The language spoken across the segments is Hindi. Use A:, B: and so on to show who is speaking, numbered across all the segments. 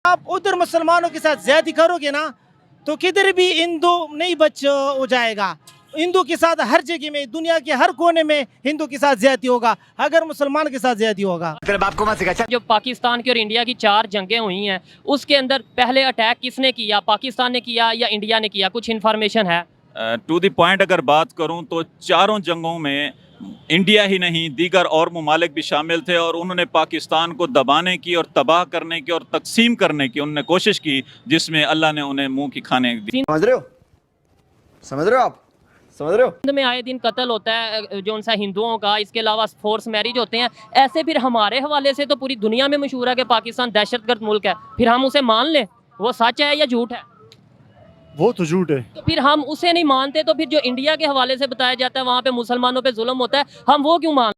A: आप उधर मुसलमानों के साथ ज्यादती करोगे ना तो किधर भी हिंदू नहीं बच हो जाएगा। हिंदू के साथ हर जगह में, दुनिया के हर कोने में हिंदू के साथ ज्यादती होगा अगर मुसलमान के साथ ज्यादती होगा।
B: जो पाकिस्तान की और इंडिया की 4 जंगें हुई हैं उसके अंदर पहले अटैक किसने किया, पाकिस्तान ने किया या इंडिया ने किया, कुछ इन्फॉर्मेशन है?
C: टू द पॉइंट अगर बात करूं तो चारों जंगों में इंडिया ही नहीं दीगर और ममालिक भी शामिल थे और उन्होंने पाकिस्तान को दबाने की और तबाह करने की और तकसीम करने की उन्होंने कोशिश की, जिसमें अल्लाह ने उन्हें मुंह की खाने दी।
D: समझ रहे हो? समझ रहे हो आप? समझ रहे हो?
B: हिंद में आए दिन कत्ल होता है जो उनसा हिंदुओं का, इसके अलावा फोर्स मैरिज होते हैं। ऐसे फिर हमारे हवाले से तो पूरी दुनिया में मशहूर है कि पाकिस्तान दहशतगर्द मुल्क है, फिर हम उसे मान लें वो सच है या झूठ है?
E: वो तो झूठ है।
B: तो फिर हम उसे नहीं मानते तो फिर जो इंडिया के हवाले से बताया जाता है वहाँ पे मुसलमानों पे जुल्म होता है, हम वो क्यों मान?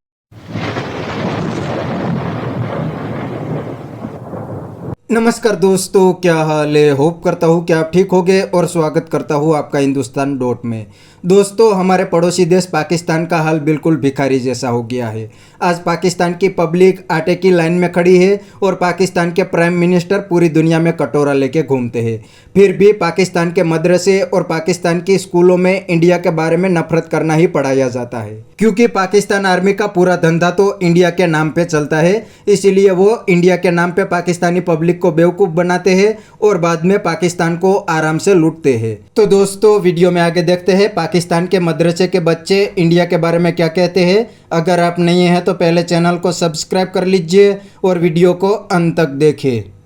D: नमस्कार दोस्तों, क्या हाल है? होप करता हूँ कि आप ठीक होंगे और स्वागत करता हूँ आपका हिंदुस्तान डॉट में। दोस्तों, हमारे पड़ोसी देश पाकिस्तान का हाल बिल्कुल भिखारी जैसा हो गया है। आज पाकिस्तान की पब्लिक आटे की लाइन में खड़ी है और पाकिस्तान के प्राइम मिनिस्टर पूरी दुनिया में कटोरा लेके घूमते हैं। फिर भी पाकिस्तान के मदरसे और पाकिस्तान की स्कूलों में इंडिया के बारे में नफरत करना ही पढ़ाया जाता है, क्योंकि पाकिस्तान आर्मी का पूरा धंधा तो इंडिया के नाम पे चलता है। इसीलिए वो इंडिया के नाम पे पाकिस्तानी पब्लिक को बेवकूफ़ बनाते हैं और बाद में पाकिस्तान को आराम से लूटते हैं। तो दोस्तों, वीडियो में आगे देखते हैं पाकिस्तान के मदरसे के बच्चे इंडिया के बारे में क्या कहते हैं। अगर आप नहीं हैं तो पहले चैनल को सब्सक्राइब कर लीजिए और वीडियो को अंत तक देखें।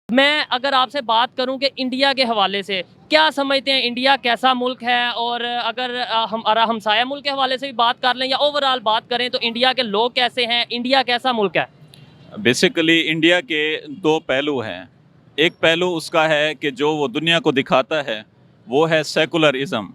B: मैं अगर आपसे बात करूं कि इंडिया के हवाले से क्या समझते हैं, इंडिया कैसा मुल्क है, और अगर हमारा हमसाया मुल्क के हवाले से भी बात कर लें या ओवरऑल बात करें तो इंडिया के लोग कैसे हैं, इंडिया कैसा मुल्क है?
C: बेसिकली इंडिया के दो पहलू हैं। एक पहलू उसका है कि जो वो दुनिया को दिखाता है वो है सेकुलरिज्म,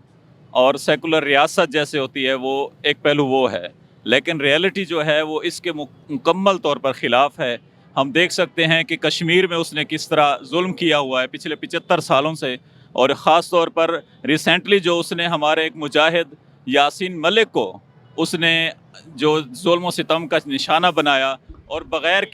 C: और सेकुलर रियासत जैसे होती है वो एक पहलू वो है। लेकिन रियलिटी जो है वो इसके मुकम्मल तौर पर ख़िलाफ़ है। हम देख सकते हैं कि कश्मीर में उसने किस तरह जुल्म किया हुआ है पिछले 75 सालों से, और ख़ास तौर पर रिसेंटली जो उसने हमारे एक मुजाहिद यासीन मलिक को उसने जो जुल्म सितम का निशाना बनाया और बग़ैर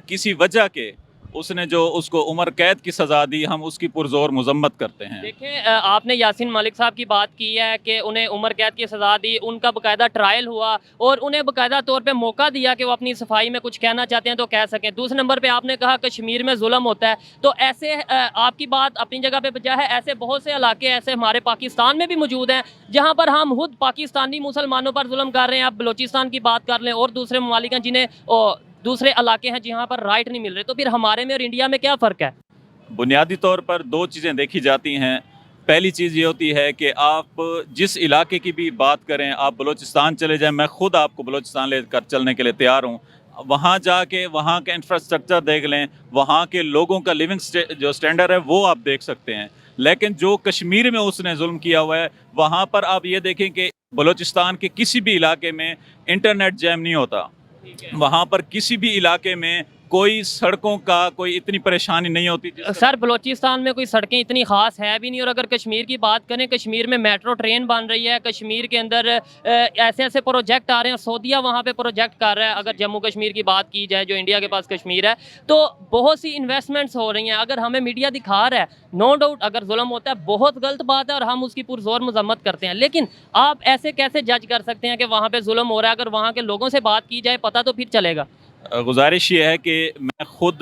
C: किसी वजह के उसने जो उसको उम्र कैद की सज़ा दी, हम उसकी पुरज़ोर मज़म्मत करते हैं।
B: देखें, आपने यासीन मलिक साहब की बात की है कि उन्हें उम्र कैद की सज़ा दी, उनका बाकायदा ट्रायल हुआ और उन्हें बाकायदा तौर पे मौका दिया कि वो अपनी सफाई में कुछ कहना चाहते हैं तो कह सकें। दूसरे नंबर पे आपने कहा कश्मीर में जुल्म होता है, तो ऐसे आपकी बात अपनी जगह पे बजा है। ऐसे बहुत से इलाके ऐसे हमारे पाकिस्तान में भी मौजूद हैं जहाँ पर हम खुद पाकिस्तानी मुसलमानों पर जुल्म कर रहे हैं। आप बलोचिस्तान की बात कर लें और दूसरे ममालिक हैं जिन्हें दूसरे इलाके हैं जहाँ पर राइट नहीं मिल रहे। तो फिर हमारे में और इंडिया में क्या फ़र्क है?
C: बुनियादी तौर पर दो चीज़ें देखी जाती हैं। पहली चीज़ ये होती है कि आप जिस इलाके की भी बात करें, आप बलूचिस्तान चले जाएं, मैं ख़ुद आपको बलूचिस्तान लेकर चलने के लिए तैयार हूँ। वहाँ जाके वहाँ का इंफ्रास्ट्रक्चर देख लें, वहाँ के लोगों का लिविंग जो स्टैंडर्ड है वो आप देख सकते हैं। लेकिन जो कश्मीर में उसने जुल्म किया हुआ है, वहाँ पर आप ये देखें कि बलूचिस्तान के किसी भी इलाके में इंटरनेट जैम नहीं होता। वहाँ पर किसी भी इलाके में कोई सड़कों का कोई इतनी परेशानी नहीं होती।
B: सर, बलोचिस्तान में कोई सड़कें इतनी ख़ास है भी नहीं। और अगर कश्मीर की बात करें, कश्मीर में मेट्रो ट्रेन बन रही है, कश्मीर के अंदर ऐसे ऐसे प्रोजेक्ट आ रहे हैं। सऊदीया वहाँ पे प्रोजेक्ट कर रहा है। अगर जम्मू कश्मीर की बात की जाए जो इंडिया के पास कश्मीर है, तो बहुत सी इन्वेस्टमेंट्स हो रही हैं। अगर हमें मीडिया दिखा रहा है, नो डाउट अगर जुल्म होता है बहुत गलत बात है और हम उसकी पुरजोर मजम्मत करते हैं, लेकिन आप ऐसे कैसे जज कर सकते हैं कि वहाँ पर जुल्म हो रहा है? अगर वहाँ के लोगों से बात की जाए पता तो फिर चलेगा।
C: गुजारिश ये है कि मैं ख़ुद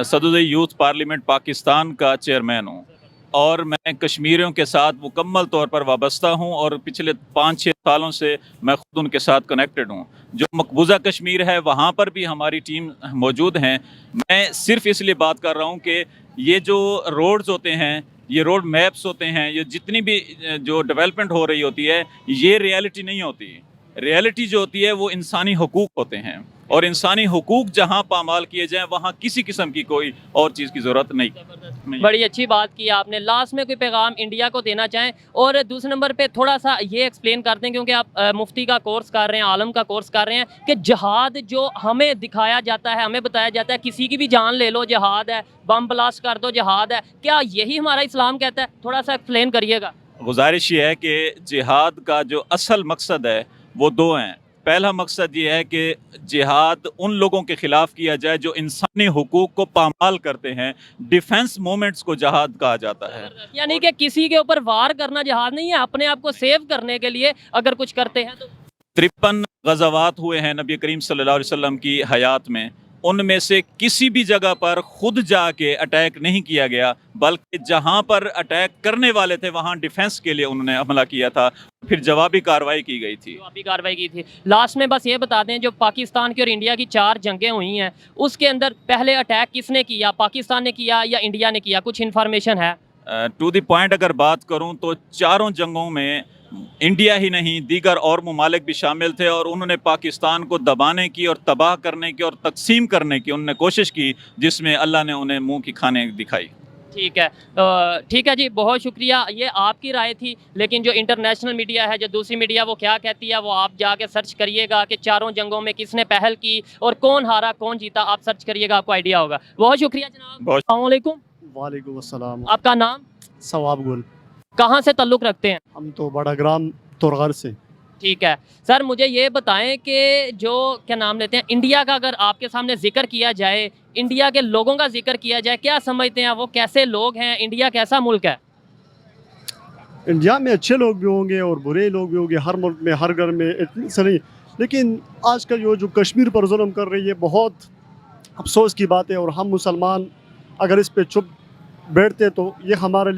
C: सदर यूथ पार्लियामेंट पाकिस्तान का चेयरमैन हूँ और मैं कश्मीरियों के साथ मुकम्मल तौर पर वाबस्ता हूँ और पिछले 5-6 सालों से मैं ख़ुद उनके साथ कनेक्टेड हूँ। जो मकबूजा कश्मीर है वहाँ पर भी हमारी टीम मौजूद हैं। मैं सिर्फ इसलिए बात कर रहा हूँ कि ये जो रोड्स होते हैं, ये रोड मैप्स होते हैं, ये जितनी भी जो डेवलपमेंट हो रही होती है, ये रियलिटी नहीं होती। रियलिटी जो होती है वो इंसानी हुकूक होते हैं, और इंसानी हुकूक जहाँ पामाल किए जाएं वहाँ किसी किस्म की कोई और चीज़ की ज़रूरत नहीं।
B: बड़ी अच्छी बात की आपने। लास्ट में कोई पैगाम इंडिया को देना चाहें? और दूसरे नंबर पे थोड़ा सा ये एक्सप्लेन कर दें, क्योंकि आप मुफ्ती का कोर्स कर रहे हैं, आलम का कोर्स कर रहे हैं, कि जहाद जो हमें दिखाया जाता है, हमें बताया जाता है किसी की भी जान ले लो जहाद है, बम ब्लास्ट कर दो जहाद है, क्या यही हमारा इस्लाम कहता है? थोड़ा सा एक्सप्लेन करिएगा।
C: गुजारिश ये है कि जिहाद का जो असल मकसद है वो दो हैं। पहला मकसद ये है कि जिहाद उन लोगों के ख़िलाफ़ किया जाए जो इंसानी हुकूक को पामाल करते हैं। डिफेंस मूवमेंट्स को जिहाद कहा जाता है।
B: यानी कि किसी के ऊपर वार करना जिहाद नहीं है, अपने आप को सेव करने के लिए अगर कुछ करते हैं तो
C: 53 गज़ावात हुए हैं नबी करीम सल्लल्लाहु अलैहि वसल्लम की हयात में, उनमें से किसी भी जगह पर खुद जाके अटैक नहीं किया गया, बल्कि जहां पर अटैक करने वाले थे वहां डिफेंस के लिए उन्होंने हमला किया था, फिर जवाबी कार्रवाई की गई थी।
B: जवाबी कार्रवाई की थी। लास्ट में बस ये बता दें, जो पाकिस्तान की और इंडिया की 4 जंगें हुई हैं उसके अंदर पहले अटैक किसने किया, पाकिस्तान ने किया या इंडिया ने किया, कुछ इन्फॉर्मेशन है?
C: टू द पॉइंट अगर बात करूं तो चारों जंगों में इंडिया ही नहीं दीगर और ममालिक भी शामिल थे और उन्होंने पाकिस्तान को दबाने की और तबाह करने की और तकसीम करने की उन्होंने कोशिश की, जिसमें अल्लाह ने उन्हें मुंह की खाने दिखाई।
B: ठीक है, ठीक है जी, बहुत शुक्रिया। ये आपकी राय थी, लेकिन जो इंटरनेशनल मीडिया है, जो दूसरी मीडिया, वो क्या कहती है वो आप जाके सर्च करिएगा कि चारों जंगों में किसने पहल की और कौन हारा कौन जीता। आप सर्च करिएगा, आपको आइडिया होगा। बहुत शुक्रिया जनाब। अस्सलाम वालेकुम।
E: वालेकुम अस्सलाम।
B: आपका नाम?
E: सवाब गुल।
B: कहाँ से ताल्लुक़ रखते हैं?
E: हम तो बड़ा ग्राम तोरगर से।
B: ठीक है सर, मुझे ये बताएं कि जो क्या नाम लेते हैं इंडिया का, अगर आपके सामने जिक्र किया जाए, इंडिया के लोगों का जिक्र किया जाए, क्या समझते हैं वो कैसे लोग हैं, इंडिया कैसा मुल्क है?
E: इंडिया में अच्छे लोग भी होंगे और बुरे लोग भी होंगे, हर मुल्क में हर घर में इतनी से नहीं, लेकिन आजकल जो कश्मीर पर जुल्म कर रही है बहुत अफसोस की बात है। और हम मुसलमान अगर इस पे चुप बैठते तो ये हमारे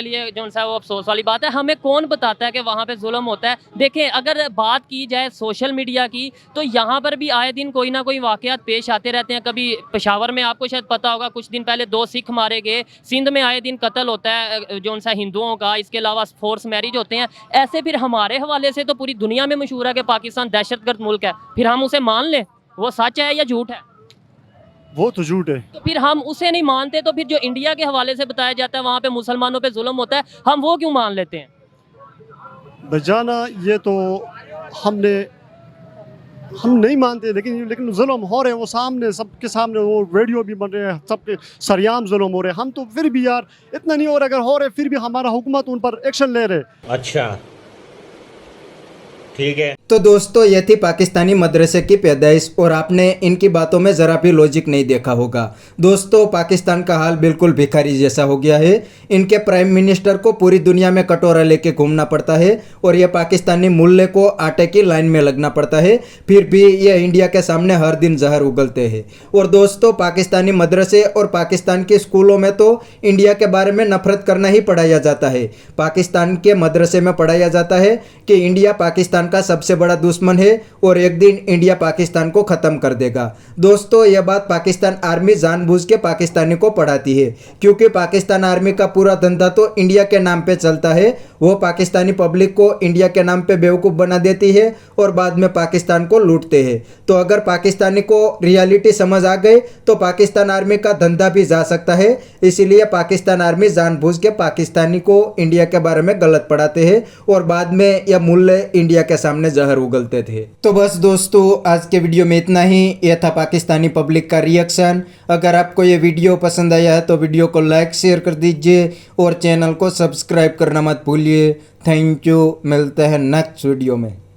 E: लिए जो सा वो अफसोस वाली बात है। हमें कौन बताता है कि वहाँ पे जुल्म होता है? देखें, अगर बात की जाए सोशल मीडिया की तो यहाँ पर भी आए दिन कोई ना कोई वाक़यात पेश आते रहते हैं। कभी पेशावर में आपको शायद पता होगा कुछ दिन पहले 2 सिख मारे गए, सिंध में आए दिन कत्ल होता है जो सा हिंदुओं का, इसके अलावा फोर्स मैरिज होते हैं। ऐसे फिर हमारे हवाले से तो पूरी दुनिया में मशहूर है कि पाकिस्तान दहशतगर्द मुल्क है, फिर हम उसे मान लें? वो सच है या झूठ है? वो तो झूठ है।
B: तो फिर हम उसे नहीं मानते, तो फिर जो इंडिया के हवाले से बताया जाता है वहाँ पे मुसलमानों पे जुल्म होता है, हम वो क्यों मान लेते हैं?
E: बजाना ये तो हम नहीं मानते, लेकिन जुल्म हो रहे हैं, वो सामने सबके सामने वो वीडियो भी बन रहे हैं, सबके सरेआम जुल्म हो रहे हैं। हम तो फिर भी यार इतना नहीं हो रहा, अगर हो रहे फिर भी हमारा हुकूमत उन पर एक्शन ले रहे।
F: अच्छा ठीक है।
D: तो दोस्तों, ये थी पाकिस्तानी मदरसे की पैदाइश और आपने इनकी बातों में ज़रा भी लॉजिक नहीं देखा होगा। दोस्तों, पाकिस्तान का हाल बिल्कुल भिखारी जैसा हो गया है। इनके प्राइम मिनिस्टर को पूरी दुनिया में कटोरा लेके घूमना पड़ता है और ये पाकिस्तानी मूल्य को आटे की लाइन में लगना पड़ता है, फिर भी ये इंडिया के सामने हर दिन जहर उगलते हैं। और दोस्तों, पाकिस्तानी मदरसे और पाकिस्तान के स्कूलों में तो इंडिया के बारे में नफरत करना ही पढ़ाया जाता है। पाकिस्तान के मदरसे में पढ़ाया जाता है कि इंडिया पाकिस्तान का सबसे बड़ा दुश्मन है और एक दिन इंडिया पाकिस्तान को ख़त्म कर देगा। दोस्तों, यह बात पाकिस्तान आर्मी जानबूझ के पाकिस्तानी को पढ़ाती है, क्योंकि पाकिस्तान आर्मी का पूरा धंधा तो इंडिया के नाम पे चलता है। वो पाकिस्तानी पब्लिक को इंडिया के नाम पे बेवकूफ़ बना देती है और बाद में पाकिस्तान को लूटते हैं। तो अगर पाकिस्तानी को रियलिटी समझ आ गई तो पाकिस्तान आर्मी का धंधा भी जा सकता है। इसीलिए पाकिस्तान आर्मी जानबूझ के पाकिस्तानी को इंडिया के बारे में गलत पढ़ाते हैं और बाद में यह मूल्य इंडिया के सामने जहर उगलते थे। तो बस दोस्तों, आज के वीडियो में इतना ही। यह था पाकिस्तानी पब्लिक का रिएक्शन। अगर आपको ये वीडियो पसंद आया है तो वीडियो को लाइक शेयर कर दीजिए और चैनल को सब्सक्राइब करना मत भूलिए। Thank you. मिलते हैं नेक्स्ट वीडियो में।